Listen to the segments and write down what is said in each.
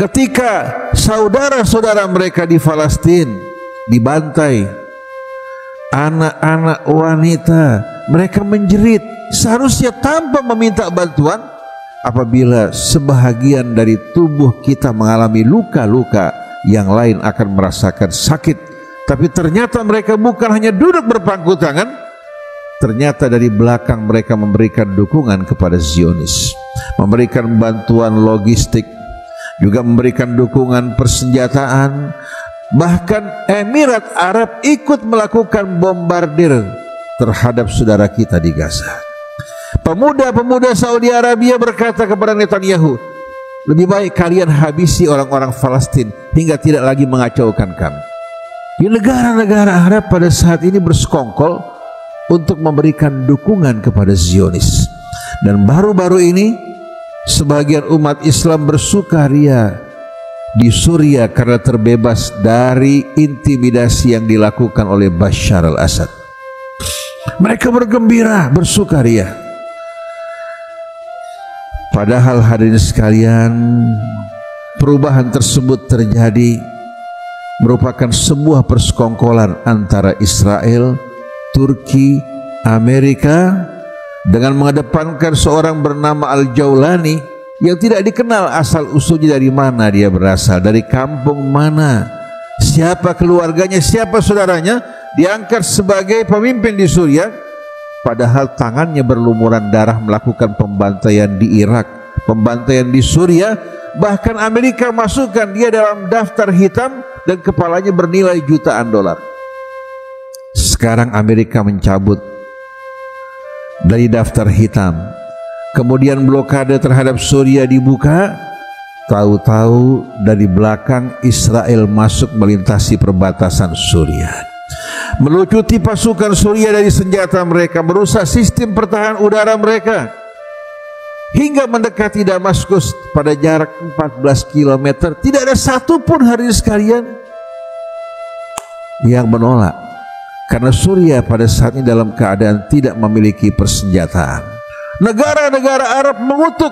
Ketika saudara-saudara mereka di Palestina dibantai, anak-anak, wanita, mereka menjerit seharusnya tanpa meminta bantuan. Apabila sebahagian dari tubuh kita mengalami luka-luka, yang lain akan merasakan sakit. Tapi ternyata mereka bukan hanya duduk berpangku tangan, ternyata dari belakang mereka memberikan dukungan kepada Zionis, memberikan bantuan logistik, juga memberikan dukungan persenjataan. Bahkan Emirat Arab ikut melakukan bombardir terhadap saudara kita di Gaza. Pemuda-pemuda Saudi Arabia berkata kepada Netanyahu, lebih baik kalian habisi orang-orang Palestina hingga tidak lagi mengacaukan kami. Di negara-negara Arab pada saat ini bersekongkol untuk memberikan dukungan kepada Zionis. Dan baru-baru ini sebagian umat Islam bersukaria di Suriah karena terbebas dari intimidasi yang dilakukan oleh Bashar al-Assad. Mereka bergembira, bersukaria. Padahal hadirin sekalian, perubahan tersebut terjadi merupakan sebuah persekongkolan antara Israel, Turki, Amerika, dengan mengedepankan seorang bernama Al-Jaulani yang tidak dikenal asal usulnya, dari mana dia berasal, dari kampung mana, siapa keluarganya, siapa saudaranya, diangkat sebagai pemimpin di Suriah. Padahal tangannya berlumuran darah melakukan pembantaian di Irak, pembantaian di Suriah. Bahkan Amerika masukkan dia dalam daftar hitam dan kepalanya bernilai jutaan dolar. Sekarang Amerika mencabut dari daftar hitam. Kemudian blokade terhadap Suriah dibuka. Tahu-tahu dari belakang Israel masuk melintasi perbatasan Suriah, melucuti pasukan Suriah dari senjata mereka, merusak sistem pertahanan udara mereka, hingga mendekati Damaskus pada jarak 14 km. Tidak ada satupun hadirin sekalian yang menolak, karena Suriah pada saat ini dalam keadaan tidak memiliki persenjataan. Negara-negara Arab mengutuk,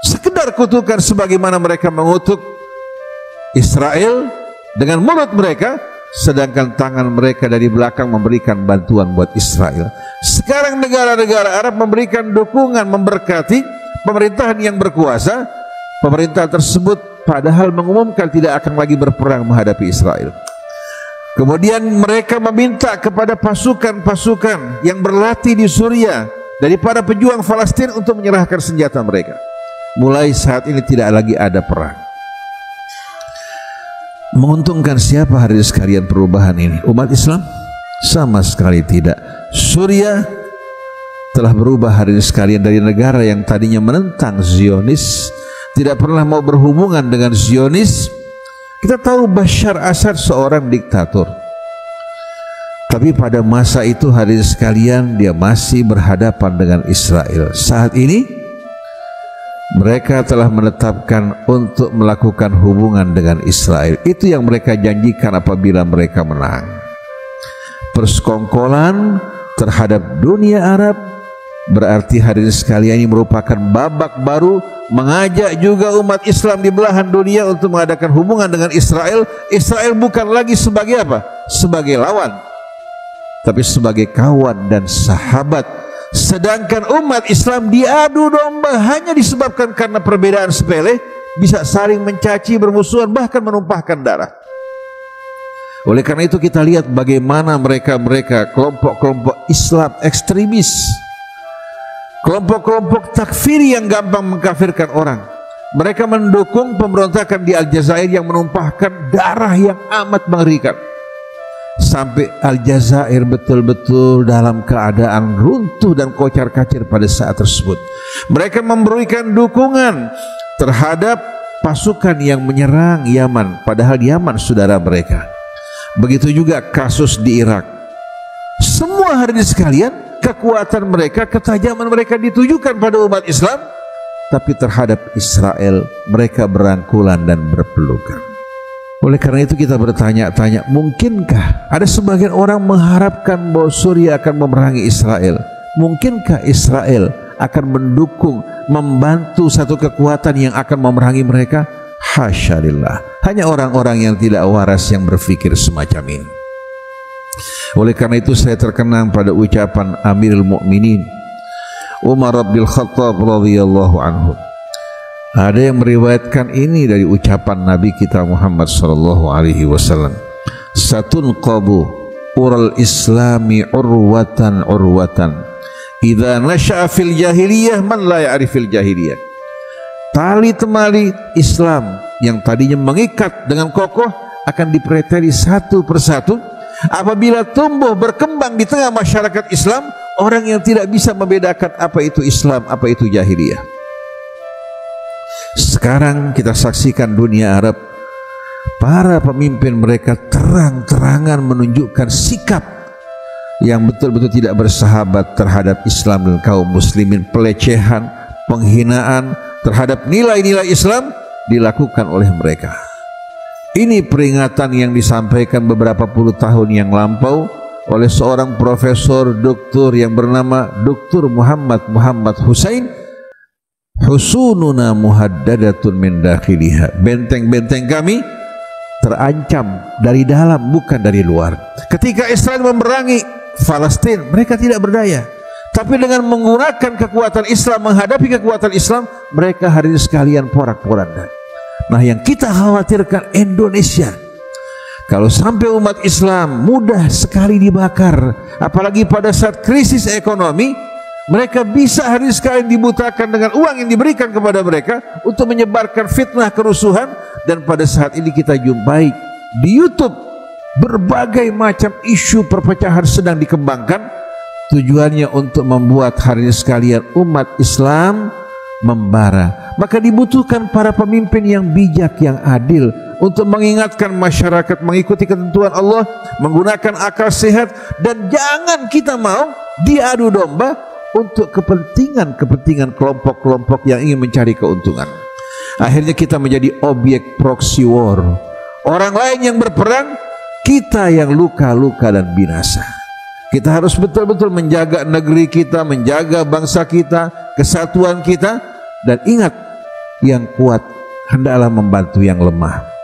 sekedar kutukan sebagaimana mereka mengutuk Israel dengan mulut mereka, sedangkan tangan mereka dari belakang memberikan bantuan buat Israel. Sekarang negara-negara Arab memberikan dukungan, memberkati pemerintahan yang berkuasa. Pemerintah tersebut padahal mengumumkan tidak akan lagi berperang menghadapi Israel. Kemudian mereka meminta kepada pasukan-pasukan yang berlatih di Suriah dari para pejuang Palestina untuk menyerahkan senjata mereka. Mulai saat ini tidak lagi ada perang. Menguntungkan siapa hadirin sekalian perubahan ini? Umat Islam? Sama sekali tidak. Suriah telah berubah hadirin sekalian dari negara yang tadinya menentang Zionis, tidak pernah mau berhubungan dengan Zionis. Kita tahu Bashar Assad seorang diktator, tapi pada masa itu hadirin sekalian dia masih berhadapan dengan Israel. Saat ini mereka telah menetapkan untuk melakukan hubungan dengan Israel. Itu yang mereka janjikan apabila mereka menang. Persekongkolan terhadap dunia Arab berarti hadirin sekalian ini merupakan babak baru, mengajak juga umat Islam di belahan dunia untuk mengadakan hubungan dengan Israel. Israel bukan lagi sebagai apa? Sebagai lawan, tapi sebagai kawan dan sahabat. Sedangkan umat Islam diadu domba hanya disebabkan karena perbedaan sepele, bisa saling mencaci, bermusuhan, bahkan menumpahkan darah. Oleh karena itu kita lihat bagaimana mereka kelompok-kelompok Islam ekstremis, kelompok-kelompok takfiri yang gampang mengkafirkan orang. Mereka mendukung pemberontakan di Aljazair yang menumpahkan darah yang amat mengerikan, sampai Aljazair betul-betul dalam keadaan runtuh dan kocar-kacir pada saat tersebut. Mereka memberikan dukungan terhadap pasukan yang menyerang Yaman, padahal Yaman saudara mereka. Begitu juga kasus di Irak. Semua hadirin sekalian, kekuatan mereka, ketajaman mereka ditujukan pada umat Islam, tapi terhadap Israel mereka berangkulan dan berpelukan. Oleh karena itu kita bertanya-tanya, mungkinkah ada sebagian orang mengharapkan bahwa Suriah akan memerangi Israel? Mungkinkah Israel akan mendukung, membantu satu kekuatan yang akan memerangi mereka? Hasyalillah. Hanya orang-orang yang tidak waras yang berpikir semacam ini. Oleh karena itu saya terkenang pada ucapan Amirul Mukminin Umar bin Khattab radhiyallahu anhu. Ada yang meriwayatkan ini dari ucapan Nabi kita Muhammad sallallahu alaihi wasallam. Satunqabu ural islami urwatan idza nasha'a fil jahiliyah man la ya'rifil jahiliyah. Tali temali Islam yang tadinya mengikat dengan kokoh akan dipreteli satu persatu apabila tumbuh berkembang di tengah masyarakat Islam orang yang tidak bisa membedakan apa itu Islam, apa itu jahiliyah. Sekarang kita saksikan dunia Arab, para pemimpin mereka terang-terangan menunjukkan sikap yang betul-betul tidak bersahabat terhadap Islam dan kaum muslimin. Pelecehan, penghinaan terhadap nilai-nilai Islam dilakukan oleh mereka. Ini peringatan yang disampaikan beberapa puluh tahun yang lampau oleh seorang profesor doktor yang bernama Dr. Muhammad Husain. Husununa muhaddadatun min dakhiliha. Benteng-benteng kami terancam dari dalam bukan dari luar. Ketika Israel memerangi Palestina, mereka tidak berdaya. Tapi dengan menggunakan kekuatan Islam, menghadapi kekuatan Islam, mereka hari ini sekalian porak-poranda. Nah, yang kita khawatirkan Indonesia, kalau sampai umat Islam mudah sekali dibakar, apalagi pada saat krisis ekonomi, mereka bisa hari sekali dibutakan dengan uang yang diberikan kepada mereka untuk menyebarkan fitnah kerusuhan. Dan pada saat ini kita jumpai di YouTube berbagai macam isu perpecahan sedang dikembangkan, tujuannya untuk membuat hari ini sekalian umat Islam membara. Maka dibutuhkan para pemimpin yang bijak, yang adil untuk mengingatkan masyarakat mengikuti ketentuan Allah, menggunakan akal sehat, dan jangan kita mau diadu domba untuk kepentingan kelompok-kelompok yang ingin mencari keuntungan. Akhirnya kita menjadi objek proxy war. Orang lain yang berperang, kita yang luka-luka dan binasa. Kita harus betul-betul menjaga negeri kita, menjaga bangsa kita, kesatuan kita, dan ingat, yang kuat hendaklah membantu yang lemah.